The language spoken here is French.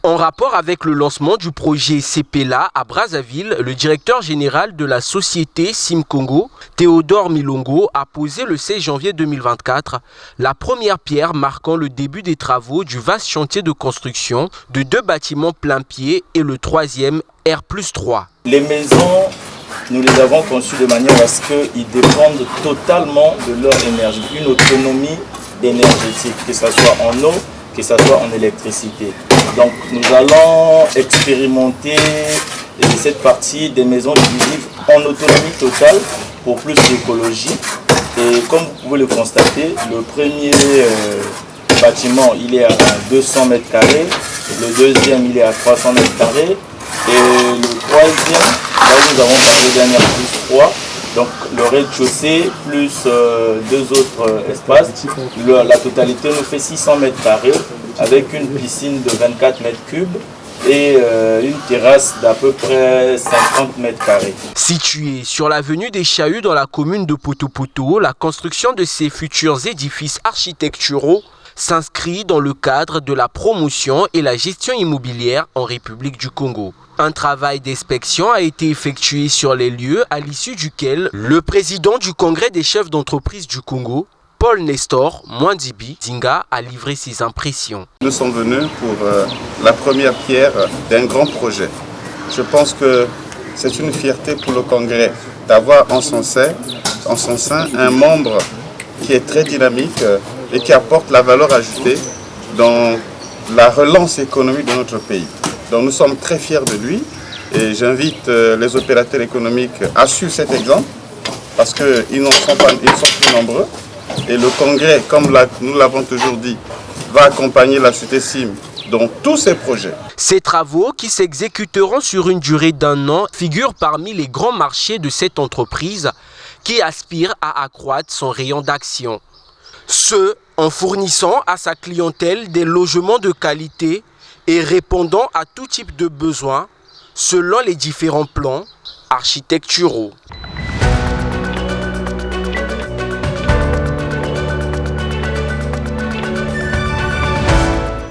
En rapport avec le lancement du projet CPLA à Brazzaville, le directeur général de la société SIM Congo, Théodore Milongo, a posé le 16 janvier 2024 la première pierre marquant le début des travaux du vaste chantier de construction de 2 bâtiments plein pied et le 3e R+3. Les maisons, nous les avons conçues de manière à ce qu'ils dépendent totalement de leur énergie, une autonomie énergétique, que ce soit en eau, que ce soit en électricité. Donc nous allons expérimenter cette partie des maisons qui vivent en autonomie totale pour plus d'écologie. Et comme vous pouvez le constater, le premier bâtiment il est à 200 mètres carrés, le deuxième il est à 300 mètres carrés et le troisième, là nous avons fait le dernier +3. Donc le rez-de-chaussée plus 2 autres espaces, la totalité nous fait 600 mètres carrés avec une piscine de 24 mètres cubes et une terrasse d'à peu près 50 mètres carrés. Située sur l'avenue des Chahuts dans la commune de Poto-Poto, la construction de ces futurs édifices architecturaux s'inscrit dans le cadre de la promotion et la gestion immobilière en République du Congo. Un travail d'inspection a été effectué sur les lieux à l'issue duquel le président du Congrès des chefs d'entreprise du Congo, Paul Nestor Mwandibi Zinga, a livré ses impressions. Nous sommes venus pour la première pierre d'un grand projet. Je pense que c'est une fierté pour le Congrès d'avoir en son sein un membre qui est très dynamique et qui apporte la valeur ajoutée dans la relance économique de notre pays. Donc nous sommes très fiers de lui et j'invite les opérateurs économiques à suivre cet exemple parce qu'ils sont plus nombreux. Et le Congrès, comme nous l'avons toujours dit, va accompagner la société SIM dans tous ses projets. Ces travaux, qui s'exécuteront sur une durée d'1 an, figurent parmi les grands marchés de cette entreprise qui aspire à accroître son rayon d'action. Ce, en fournissant à sa clientèle des logements de qualité et répondant à tout type de besoins selon les différents plans architecturaux.